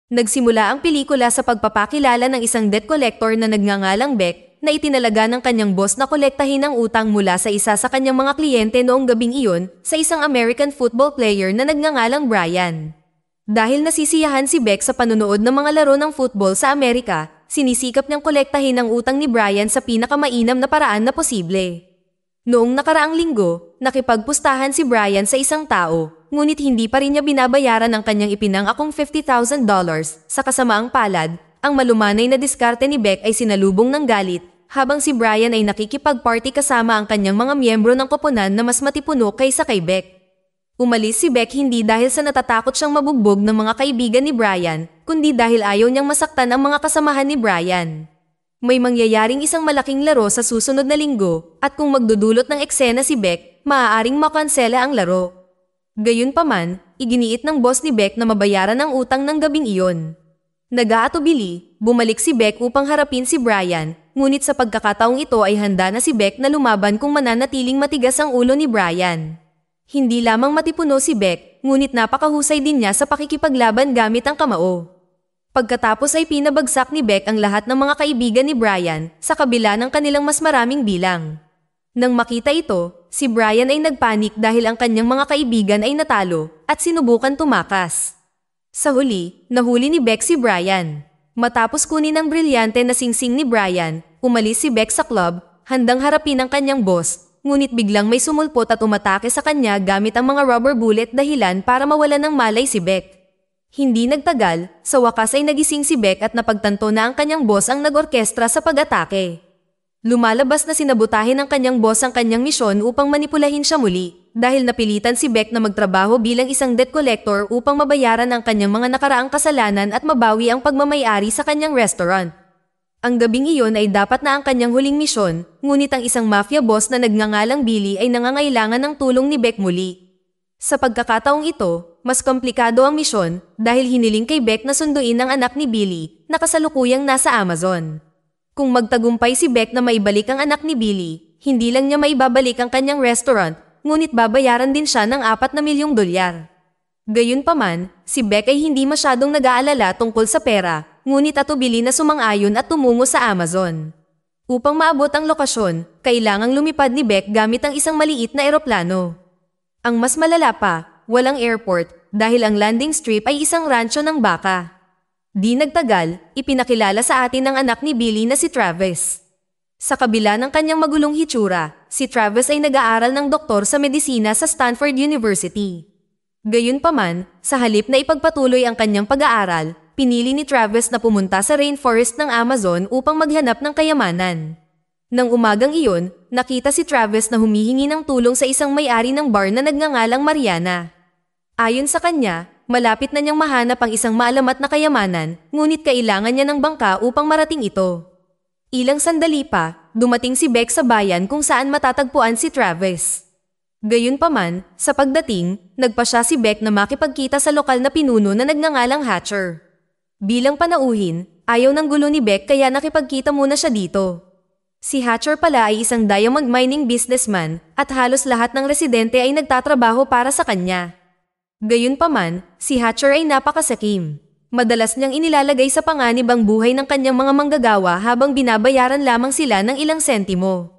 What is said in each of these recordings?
Nagsimula ang pelikula sa pagpapakilala ng isang debt collector na nagngangalang Beck na itinalaga ng kanyang boss na kolektahin ang utang mula sa isa sa kanyang mga kliyente noong gabing iyon sa isang American football player na nagngangalang Brian. Dahil nasisiyahan si Beck sa panunood ng mga laro ng football sa Amerika, sinisikap niyang kolektahin ang utang ni Brian sa pinakamainam na paraan na posible. Noong nakaraang linggo, nakipagpustahan si Brian sa isang tao, ngunit hindi pa rin niya binabayaran ang kanyang ipinangakong $50,000. Sa kasamaang palad, ang malumanay na diskarte ni Beck ay sinalubong ng galit, habang si Brian ay nakikipag-party kasama ang kanyang mga miyembro ng koponan na mas matipuno kaysa kay Beck. Umalis si Beck hindi dahil sa natatakot siyang mabugbog ng mga kaibigan ni Brian, kundi dahil ayaw niyang masaktan ang mga kasamahan ni Brian. May mangyayaring isang malaking laro sa susunod na linggo, at kung magdudulot ng eksena si Beck, maaaring makansela ang laro. Gayunpaman, iginiit ng boss ni Beck na mabayaran ang utang ng gabing iyon. Nag-aatubili, bumalik si Beck upang harapin si Brian, ngunit sa pagkakataong ito ay handa na si Beck na lumaban kung mananatiling matigas ang ulo ni Brian. Hindi lamang matipuno si Beck, ngunit napakahusay din niya sa pakikipaglaban gamit ang kamao. Pagkatapos ay pinabagsak ni Beck ang lahat ng mga kaibigan ni Brian sa kabila ng kanilang mas maraming bilang. Nang makita ito, si Brian ay nagpanik dahil ang kanyang mga kaibigan ay natalo at sinubukan tumakas. Sa huli, nahuli ni Beck si Brian. Matapos kunin ang brilyante na singsing ni Brian, umalis si Beck sa club, handang harapin ang kanyang boss, ngunit biglang may sumulpot at umatake sa kanya gamit ang mga rubber bullet dahilan para mawalan ng malay si Beck. Hindi nagtagal, sa wakas ay nagising si Beck at napagtanto na ang kanyang boss ang nag-orkestra sa pag-atake. Lumalabas na sinabutahin ng kanyang boss ang kanyang misyon upang manipulahin siya muli, dahil napilitan si Beck na magtrabaho bilang isang debt collector upang mabayaran ang kanyang mga nakaraang kasalanan at mabawi ang pagmamay-ari sa kanyang restaurant. Ang gabing iyon ay dapat na ang kanyang huling misyon, ngunit ang isang mafia boss na nagngangalang Billy ay nangangailangan ng tulong ni Beck muli. Sa pagkakataong ito, mas komplikado ang misyon dahil hiniling kay Beck na sunduin ang anak ni Billy na kasalukuyang nasa Amazon. Kung magtagumpay si Beck na maibalik ang anak ni Billy, hindi lang niya maibabalik ang kanyang restaurant, ngunit babayaran din siya ng $4 milyong. Gayunpaman, si Beck ay hindi masyadong nag-aalala tungkol sa pera, ngunit atubili na sumang-ayon at tumungo sa Amazon. Upang maabot ang lokasyon, kailangang lumipad ni Beck gamit ang isang maliit na eroplano. Ang mas malala pa, walang airport dahil ang landing strip ay isang rancho ng baka. Di nagtagal, ipinakilala sa atin ang anak ni Billy na si Travis. Sa kabila ng kanyang magulong hitsura, si Travis ay nag-aaral ng doktor sa medisina sa Stanford University. Gayunpaman, sa halip na ipagpatuloy ang kanyang pag-aaral, pinili ni Travis na pumunta sa rainforest ng Amazon upang maghanap ng kayamanan. Nang umagang iyon, nakita si Travis na humihingi ng tulong sa isang may-ari ng bar na nagngangalang Mariana. Ayon sa kanya, malapit na niyang mahanap ang isang maalamat na kayamanan, ngunit kailangan niya ng bangka upang marating ito. Ilang sandali pa, dumating si Beck sa bayan kung saan matatagpuan si Travis. Gayunpaman, sa pagdating, nagpa siya si Beck na makipagkita sa lokal na pinuno na nagngangalang Hatcher. Bilang panauhin, ayaw ng gulo ni Beck kaya nakipagkita muna siya dito. Si Hatcher pala ay isang diamond mining businessman at halos lahat ng residente ay nagtatrabaho para sa kanya. Gayunpaman, si Hatcher ay napakasakim. Madalas niyang inilalagay sa panganib ang buhay ng kanyang mga manggagawa habang binabayaran lamang sila ng ilang sentimo.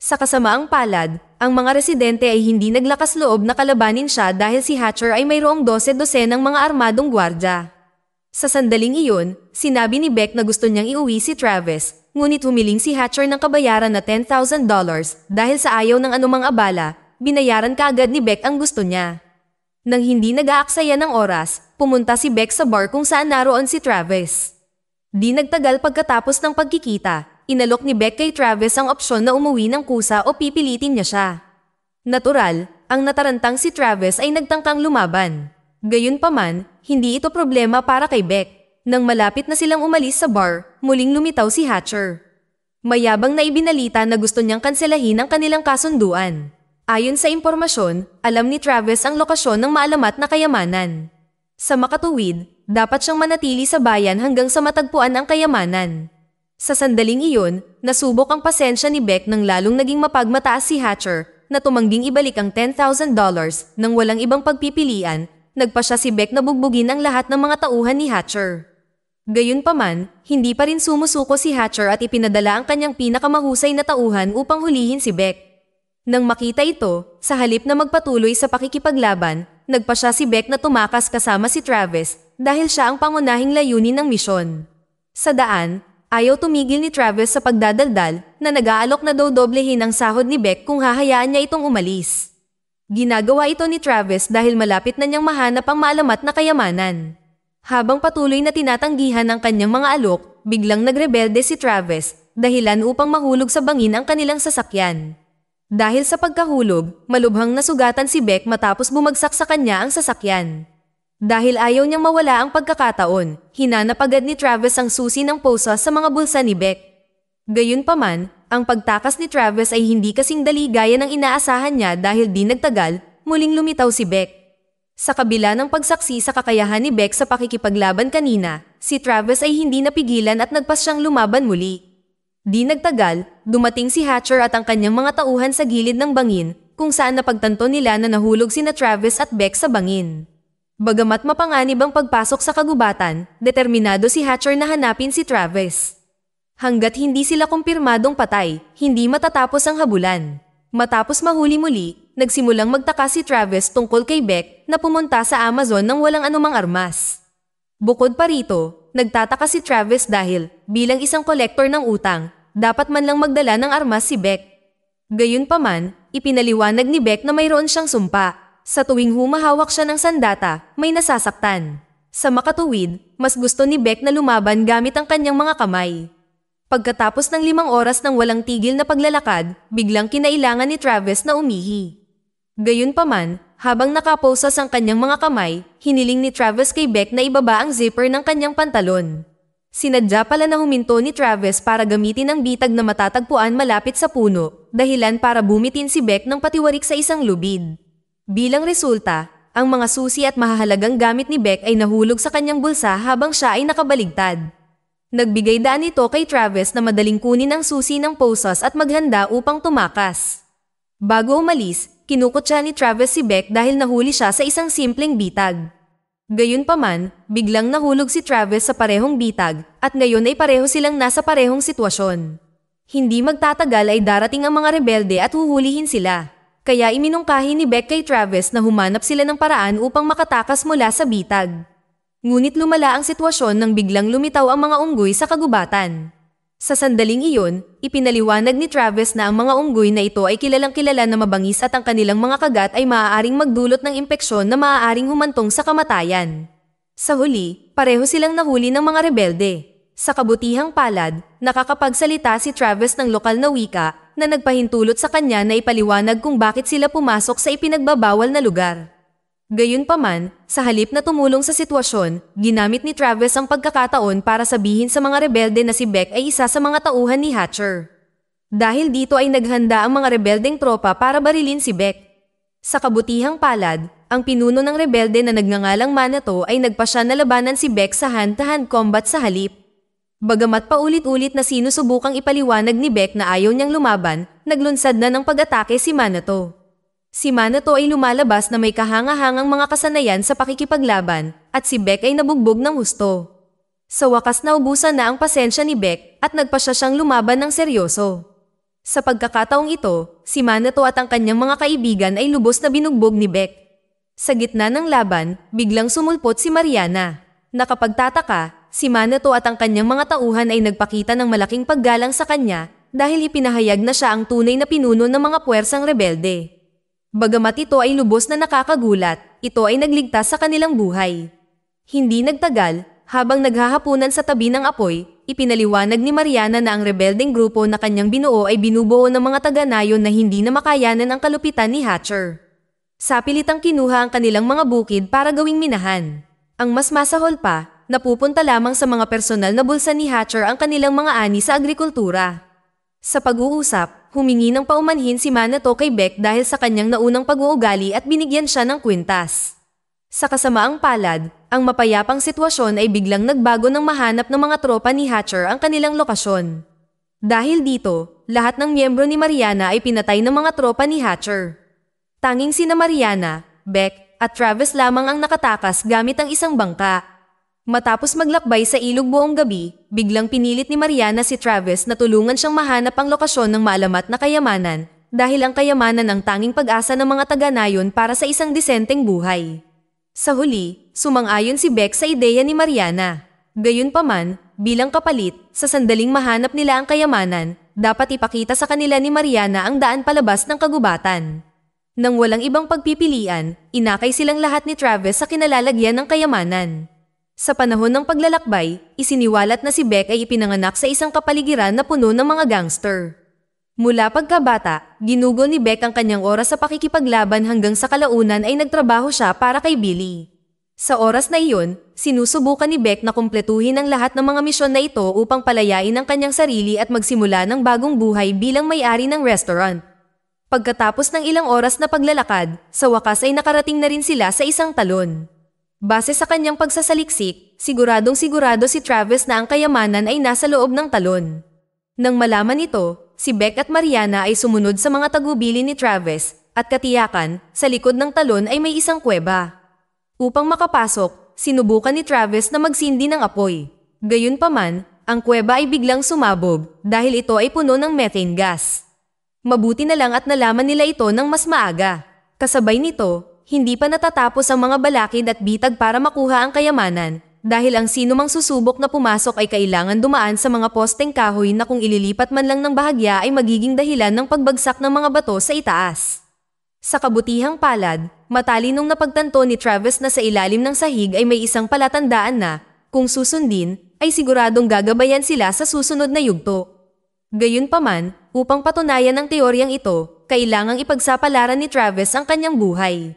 Sa kasamaang palad, ang mga residente ay hindi naglakas loob na kalabanin siya dahil si Hatcher ay mayroong 12-12 ng mga armadong gwardya. Sa sandaling iyon, sinabi ni Beck na gusto niyang iuwi si Travis, ngunit humiling si Hatcher ng kabayaran na $10,000 dahil sa ayaw ng anumang abala, binayaran kaagad ni Beck ang gusto niya. Nang hindi nag-aaksaya ng oras, pumunta si Beck sa bar kung saan naroon si Travis. Di nagtagal pagkatapos ng pagkikita, inalok ni Beck kay Travis ang opsyon na umuwi ng kusa o pipilitin niya siya. Natural, ang natarantang si Travis ay nagtangkang lumaban. Gayunpaman, hindi ito problema para kay Beck. Nang malapit na silang umalis sa bar, muling lumitaw si Hatcher. Mayabang na ibinalita na gusto niyang kanselahin ang kanilang kasunduan. Ayon sa impormasyon, alam ni Travis ang lokasyon ng maalamat na kayamanan. Sa makatuwid, dapat siyang manatili sa bayan hanggang sa matagpuan ang kayamanan. Sa sandaling iyon, nasubok ang pasensya ni Beck nang lalong naging mapagmataas si Hatcher na tumangging ibalik ang $10,000 nang walang ibang pagpipilian nagpasya si Beck na bugbugin ang lahat ng mga tauhan ni Hatcher. Gayunpaman, hindi pa rin sumusuko si Hatcher at ipinadala ang kanyang pinakamahusay na tauhan upang hulihin si Beck. Nang makita ito, sa halip na magpatuloy sa pakikipaglaban, nagpasya si Beck na tumakas kasama si Travis dahil siya ang pangunahing layunin ng misyon. Sa daan, ayaw tumigil ni Travis sa pagdadaldal na nag-aalok na daw doblehin ang sahod ni Beck kung hahayaan niya itong umalis. Ginagawa ito ni Travis dahil malapit na niyang mahanap ang maalamat na kayamanan. Habang patuloy na tinatanggihan ang kanyang mga alok, biglang nagrebelde si Travis, dahilan upang mahulog sa bangin ang kanilang sasakyan. Dahil sa pagkahulog, malubhang nasugatan si Beck matapos bumagsak sa kanya ang sasakyan. Dahil ayaw niyang mawala ang pagkakataon, hinanap agad ni Travis ang susi ng posa sa mga bulsa ni Beck. Gayunpaman, ang pagtakas ni Travis ay hindi kasing dali gaya ng inaasahan niya dahil di nagtagal, muling lumitaw si Beck. Sa kabila ng pagsaksi sa kakayahan ni Beck sa pakikipaglaban kanina, si Travis ay hindi napigilan at nagpas siyang lumaban muli. Di nagtagal, dumating si Hatcher at ang kanyang mga tauhan sa gilid ng bangin, kung saan napagtanto nila na nahulog sina Travis at Beck sa bangin. Bagamat mapanganib ang pagpasok sa kagubatan, determinado si Hatcher na hanapin si Travis. Hanggat hindi sila kumpirmadong patay, hindi matatapos ang habulan. Matapos mahuli muli, nagsimulang magtaka si Travis tungkol kay Beck na pumunta sa Amazon nang walang anumang armas. Bukod pa rito, nagtataka si Travis dahil, bilang isang kolektor ng utang, dapat man lang magdala ng armas si Beck. Gayunpaman, ipinaliwanag ni Beck na mayroon siyang sumpa. Sa tuwing humahawak siya ng sandata, may nasasaktan. Sa makatuwid, mas gusto ni Beck na lumaban gamit ang kanyang mga kamay. Pagkatapos ng 5 oras ng walang tigil na paglalakad, biglang kinailangan ni Travis na umihi. Gayunpaman, habang nakaposas ang kanyang mga kamay, hiniling ni Travis kay Beck na ibaba ang zipper ng kanyang pantalon. Sinadya pala na huminto ni Travis para gamitin ang bitag na matatagpuan malapit sa puno, dahilan para bumitin si Beck ng patiwarik sa isang lubid. Bilang resulta, ang mga susi at mahahalagang gamit ni Beck ay nahulog sa kanyang bulsa habang siya ay nakabaligtad. Nagbigay daan ito kay Travis na madaling kunin ang susi ng posas at maghanda upang tumakas. Bago umalis, kinukutya ni Travis si Beck dahil nahuli siya sa isang simpleng bitag. Gayunpaman, biglang nahulog si Travis sa parehong bitag at ngayon ay pareho silang nasa parehong sitwasyon. Hindi magtatagal ay darating ang mga rebelde at huhulihin sila. Kaya iminungkahi ni Beck kay Travis na humanap sila ng paraan upang makatakas mula sa bitag. Ngunit lumala ang sitwasyon nang biglang lumitaw ang mga unggoy sa kagubatan. Sa sandaling iyon, ipinaliwanag ni Travis na ang mga unggoy na ito ay kilalang-kilala na mabangis at ang kanilang mga kagat ay maaaring magdulot ng impeksyon na maaaring humantong sa kamatayan. Sa huli, pareho silang nahuli ng mga rebelde. Sa kabutihang palad, nakakapagsalita si Travis ng lokal na wika na nagpahintulot sa kanya na ipaliwanag kung bakit sila pumasok sa ipinagbabawal na lugar. Gayunpaman, sa halip na tumulong sa sitwasyon, ginamit ni Travis ang pagkakataon para sabihin sa mga rebelde na si Beck ay isa sa mga tauhan ni Hatcher. Dahil dito ay naghanda ang mga rebeldeng tropa para barilin si Beck. Sa kabutihang palad, ang pinuno ng rebelde na nagngangalang Manato ay nagpasya na labanan si Beck sa hand-to-hand combat sa halip. Bagamat paulit-ulit na sinusubukang ipaliwanag ni Beck na ayaw niyang lumaban, naglunsad na ng pag-atake si Manato. Si Manato ay lumalabas na may kahanga-hangang mga kasanayan sa pakikipaglaban at si Beck ay nabugbog ng husto. Sa wakas naubusan na ang pasensya ni Beck at nagpasya siyang lumaban ng seryoso. Sa pagkakataong ito, si Manato at ang kanyang mga kaibigan ay lubos na binugbog ni Beck. Sa gitna ng laban, biglang sumulpot si Mariana. Nakapagtataka, si Manato at ang kanyang mga tauhan ay nagpakita ng malaking paggalang sa kanya dahil ipinahayag na siya ang tunay na pinuno ng mga puwersang rebelde. Bagamat ito ay lubos na nakakagulat, ito ay nagligtas sa kanilang buhay. Hindi nagtagal, habang naghahapunan sa tabi ng apoy, ipinaliwanag ni Mariana na ang rebeldeng grupo na kanyang binuo ay binubuo ng mga taga-nayon na hindi na makayanan ang kalupitan ni Hatcher. Sa pilitang kinuha ang kanilang mga bukid para gawing minahan. Ang mas masahol pa, napupunta lamang sa mga personal na bulsa ni Hatcher ang kanilang mga ani sa agrikultura. Sa pag-uusap, humingi ng paumanhin si Manato kay Beck dahil sa kanyang naunang pag-uugali at binigyan siya ng kwintas. Sa kasamaang palad, ang mapayapang sitwasyon ay biglang nagbago nang mahanap ng mga tropa ni Hatcher ang kanilang lokasyon. Dahil dito, lahat ng miyembro ni Mariana ay pinatay ng mga tropa ni Hatcher. Tanging sina Mariana, Beck, at Travis lamang ang nakatakas gamit ang isang bangka. Matapos maglakbay sa ilog buong gabi, biglang pinilit ni Mariana si Travis na tulungan siyang mahanap ang lokasyon ng maalamat na kayamanan dahil ang kayamanan ang tanging pag-asa ng mga taga-nayon para sa isang disenteng buhay. Sa huli, sumang-ayon si Beck sa ideya ni Mariana. Gayunpaman, bilang kapalit, sa sandaling mahanap nila ang kayamanan, dapat ipakita sa kanila ni Mariana ang daan palabas ng kagubatan. Nang walang ibang pagpipilian, inakay silang lahat ni Travis sa kinalalagyan ng kayamanan. Sa panahon ng paglalakbay, isiniwalat na si Beck ay ipinanganak sa isang kapaligiran na puno ng mga gangster. Mula pagkabata, ginugol ni Beck ang kanyang oras sa pakikipaglaban hanggang sa kalaunan ay nagtrabaho siya para kay Billy. Sa oras na iyon, sinusubukan ni Beck na kumpletuhin ang lahat ng mga misyon na ito upang palayain ang kanyang sarili at magsimula ng bagong buhay bilang may-ari ng restaurant. Pagkatapos ng ilang oras na paglalakad, sa wakas ay nakarating na rin sila sa isang talon. Base sa kanyang pagsasaliksik, siguradong-sigurado si Travis na ang kayamanan ay nasa loob ng talon. Nang malaman ito, si Beck at Mariana ay sumunod sa mga tagubili ni Travis at katiyakan, sa likod ng talon ay may isang kuweba. Upang makapasok, sinubukan ni Travis na magsindi ng apoy. Gayunpaman, ang kuweba ay biglang sumabog dahil ito ay puno ng methane gas. Mabuti na lang at nalaman nila ito ng mas maaga. Kasabay nito, hindi pa natatapos ang mga balakid at bitag para makuha ang kayamanan dahil ang sinumang susubok na pumasok ay kailangan dumaan sa mga posteng kahoy na kung ililipat man lang ng bahagya ay magiging dahilan ng pagbagsak ng mga bato sa itaas. Sa kabutihang palad, matalinong napagtanto ni Travis na sa ilalim ng sahig ay may isang palatandaan na, kung susundin, ay siguradong gagabayan sila sa susunod na yugto. Gayunpaman, upang patunayan ang teoryang ito, kailangang ipagsapalaran ni Travis ang kanyang buhay.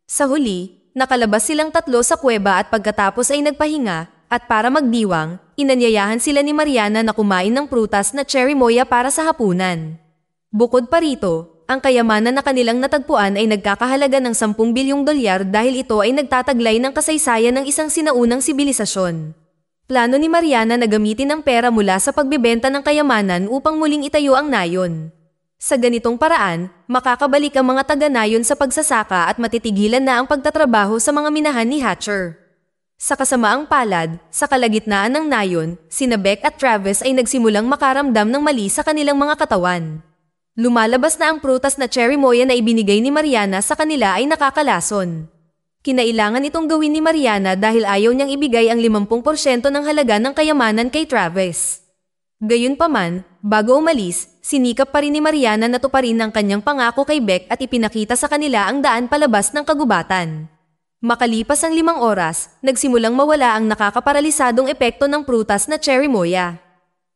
Sa huli, nakalabas silang tatlo sa kuweba at pagkatapos ay nagpahinga, at para magdiwang, inanyayahan sila ni Mariana na kumain ng prutas na cherry moya para sa hapunan. Bukod pa rito, ang kayamanan na kanilang natagpuan ay nagkakahalaga ng 10 bilyong dolyar dahil ito ay nagtataglay ng kasaysayan ng isang sinaunang sibilisasyon. Plano ni Mariana na gamitin ang pera mula sa pagbebenta ng kayamanan upang muling itayo ang nayon. Sa ganitong paraan, makakabalik ang mga taga-nayon sa pagsasaka at matitigilan na ang pagtatrabaho sa mga minahan ni Hatcher. Sa kasamaang palad, sa kalagitnaan ng nayon, sina Beck at Travis ay nagsimulang makaramdam ng mali sa kanilang mga katawan. Lumalabas na ang prutas na cherry moya na ibinigay ni Mariana sa kanila ay nakakalason. Kinailangan itong gawin ni Mariana dahil ayaw niyang ibigay ang 50% ng halaga ng kayamanan kay Travis. Gayunpaman, bago umalis, sinikap pa rin ni Mariana na tuparin ang kanyang pangako kay Beck at ipinakita sa kanila ang daan palabas ng kagubatan. Makalipas ang 5 oras, nagsimulang mawala ang nakakaparalisadong epekto ng prutas na cherry moya.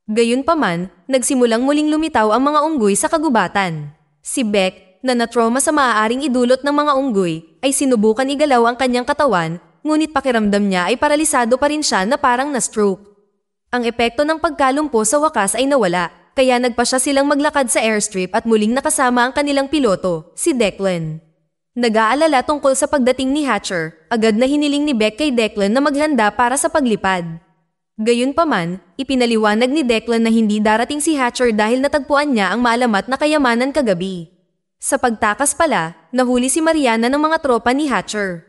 Gayunpaman, nagsimulang muling lumitaw ang mga unggoy sa kagubatan. Si Beck, na natrauma sa maaaring idulot ng mga unggoy, ay sinubukan igalaw ang kanyang katawan, ngunit pakiramdam niya ay paralisado pa rin siya na parang na-stroke. Ang epekto ng pagkalumpo sa wakas ay nawala, kaya nagpasya silang maglakad sa airstrip at muling nakasama ang kanilang piloto, si Declan. Nag-aalala tungkol sa pagdating ni Hatcher, agad na hiniling ni Beck kay Declan na maghanda para sa paglipad. Gayunpaman, ipinaliwanag ni Declan na hindi darating si Hatcher dahil natagpuan niya ang maalamat na kayamanan kagabi. Sa pagtakas pala, nahuli si Mariana ng mga tropa ni Hatcher.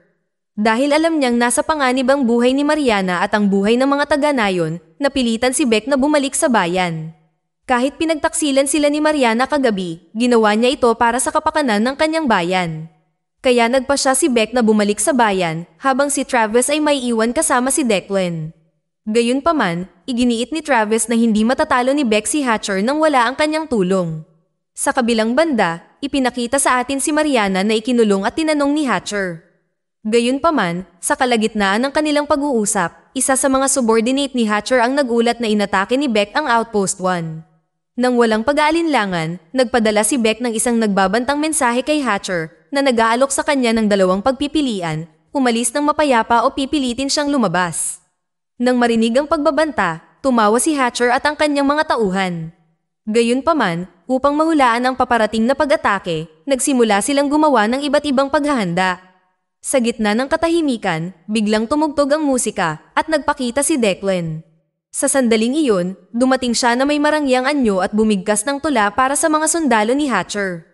Dahil alam niyang nasa panganib ang buhay ni Mariana at ang buhay ng mga taga-nayon, napilitan si Beck na bumalik sa bayan. Kahit pinagtaksilan sila ni Mariana kagabi, ginawa niya ito para sa kapakanan ng kanyang bayan. Kaya nagpasya si Beck na bumalik sa bayan, habang si Travis ay may iwan kasama si Declan. Gayunpaman, iginiit ni Travis na hindi matatalo ni Beck si Hatcher nang wala ang kanyang tulong. Sa kabilang banda, ipinakita sa atin si Mariana na ikinulong at tinanong ni Hatcher. Gayunpaman, sa kalagitnaan ng kanilang pag-uusap, isa sa mga subordinate ni Hatcher ang nagulat na inatake ni Beck ang Outpost 1. Nang walang pag-aalinlangan, nagpadala si Beck ng isang nagbabantang mensahe kay Hatcher na nag-aalok sa kanya ng 2 pagpipilian, umalis ng mapayapa o pipilitin siyang lumabas. Nang marinig ang pagbabanta, tumawa si Hatcher at ang kanyang mga tauhan. Gayunpaman, upang mahulaan ang paparating na pag-atake, nagsimula silang gumawa ng iba't ibang paghahanda. Sa gitna ng katahimikan, biglang tumugtog ang musika at nagpakita si Declan. Sa sandaling iyon, dumating siya na may marangyang anyo at bumigkas ng tula para sa mga sundalo ni Hatcher.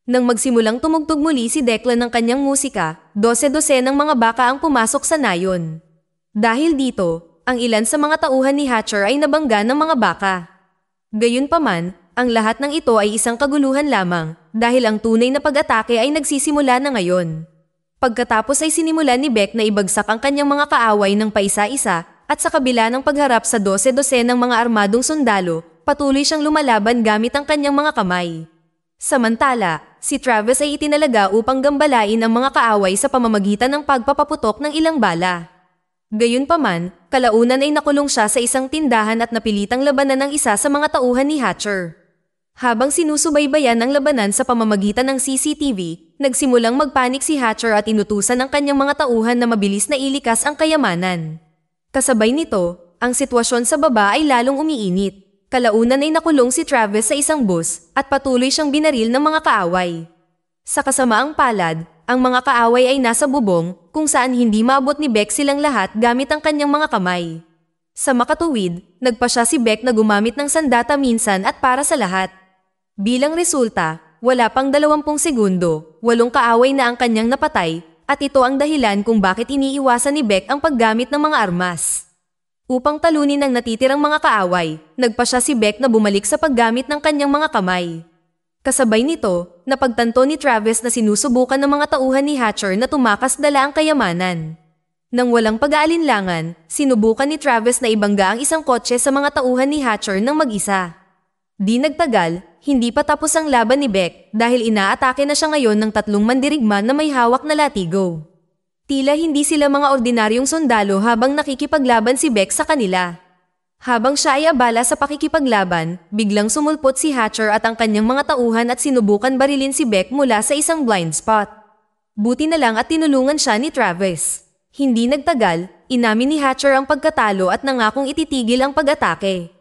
Nang magsimulang tumugtog muli si Declan ng kanyang musika, 12-12 ng mga baka ang pumasok sa nayon. Dahil dito, ang ilan sa mga tauhan ni Hatcher ay nabangga ng mga baka. Gayunpaman, ang lahat ng ito ay isang kaguluhan lamang, dahil ang tunay na pag-atake ay nagsisimula na ngayon. Pagkatapos ay sinimulan ni Beck na ibagsak ang kanyang mga kaaway ng paisa-isa, at sa kabila ng pagharap sa 12-12 ng mga armadong sundalo, patuloy siyang lumalaban gamit ang kanyang mga kamay. Samantala, si Travis ay itinalaga upang gambalain ang mga kaaway sa pamamagitan ng pagpapaputok ng ilang bala. Gayunpaman, kalaunan ay nakulong siya sa isang tindahan at napilitang labanan ng isa sa mga tauhan ni Hatcher. Habang sinusubaybayan ang labanan sa pamamagitan ng CCTV, nagsimulang magpanik si Hatcher at inutusan ang kanyang mga tauhan na mabilis na ilikas ang kayamanan. Kasabay nito, ang sitwasyon sa baba ay lalong umiinit. Kalaunan ay nakulong si Travis sa isang bus at patuloy siyang binaril ng mga kaaway. Sa kasamaang palad, ang mga kaaway ay nasa bubong kung saan hindi maabot ni Beck silang lahat gamit ang kanyang mga kamay. Sa makatuwid, nagpasya si Beck na gumamit ng sandata minsan at para sa lahat. Bilang resulta, wala pang 20 segundo, 8 kaaway na ang kanyang napatay at ito ang dahilan kung bakit iniiwasan ni Beck ang paggamit ng mga armas. Upang talunin ang natitirang mga kaaway, nagpasya si Beck na bumalik sa paggamit ng kanyang mga kamay. Kasabay nito, napagtanto ni Travis na sinusubukan ng mga tauhan ni Hatcher na tumakas dala ang kayamanan. Nang walang pag-aalinlangan, sinubukan ni Travis na ibangga ang isang kotse sa mga tauhan ni Hatcher ng mag-isa. Di nagtagal, hindi pa tapos ang laban ni Beck dahil inaatake na siya ngayon ng 3 mandirigma na may hawak na latigo. Tila hindi sila mga ordinaryong sundalo habang nakikipaglaban si Beck sa kanila. Habang siya ay abala sa pakikipaglaban, biglang sumulpot si Hatcher at ang kanyang mga tauhan at sinubukan barilin si Beck mula sa isang blind spot. Buti na lang at tinulungan siya ni Travis. Hindi nagtagal, inamin ni Hatcher ang pagkatalo at nangakong ititigil ang pag-atake.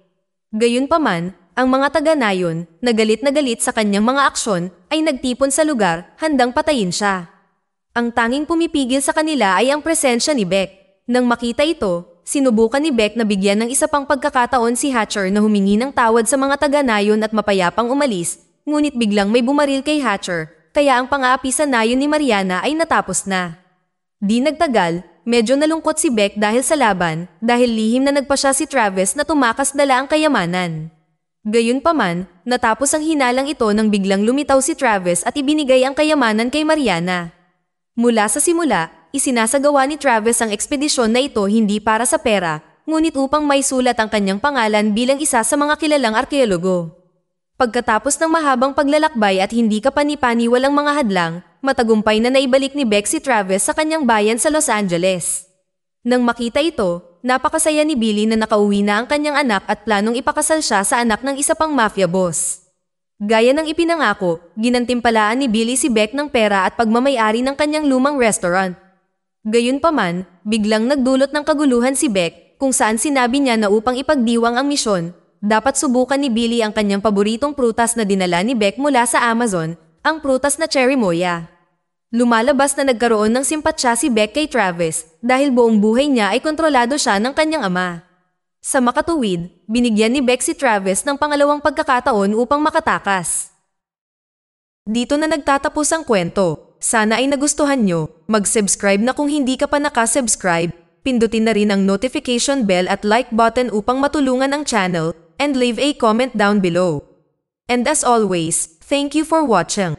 Gayunpaman, ang mga taga-nayon, na galit sa kanyang mga aksyon, ay nagtipon sa lugar, handang patayin siya. Ang tanging pumipigil sa kanila ay ang presensya ni Beck. Nang makita ito, sinubukan ni Beck na bigyan ng isa pang pagkakataon si Hatcher na humingi ng tawad sa mga taga-nayon at mapayapang umalis, ngunit biglang may bumaril kay Hatcher, kaya ang pang-aapi sa nayon ni Mariana ay natapos na. Di nagtagal, medyo nalungkot si Beck dahil sa laban, dahil lihim na nagpasya si Travis na tumakas dala ang kayamanan. Gayunpaman, natapos ang hinalang ito nang biglang lumitaw si Travis at ibinigay ang kayamanan kay Mariana. Mula sa simula, isinasagawa ni Travis ang ekspedisyon na ito hindi para sa pera, ngunit upang may sulat ang kanyang pangalan bilang isa sa mga kilalang arkeologo. Pagkatapos ng mahabang paglalakbay at hindi kapani-pani walang mga hadlang, matagumpay na naibalik ni Beck si Travis sa kanyang bayan sa Los Angeles. Nang makita ito, napakasaya ni Billy na nakauwi na ang kanyang anak at planong ipakasal siya sa anak ng isa pang mafia boss. Gaya ng ipinangako, ginantimpalaan ni Billy si Beck ng pera at pagmamayari ng kanyang lumang restaurant. Gayunpaman, biglang nagdulot ng kaguluhan si Beck kung saan sinabi niya na upang ipagdiwang ang misyon, dapat subukan ni Billy ang kanyang paboritong prutas na dinala ni Beck mula sa Amazon, ang prutas na cherry moya. Lumalabas na nagkaroon ng simpatsya si Beck kay Travis dahil buong buhay niya ay kontrolado siya ng kanyang ama. Sa makatuwid, binigyan ni Beck si Travis ng pangalawang pagkakataon upang makatakas. Dito na nagtatapos ang kwento. Sana ay nagustuhan nyo. Mag-subscribe na kung hindi ka pa nakasubscribe. Pindutin na rin ang notification bell at like button upang matulungan ang channel, and leave a comment down below. And as always, thank you for watching.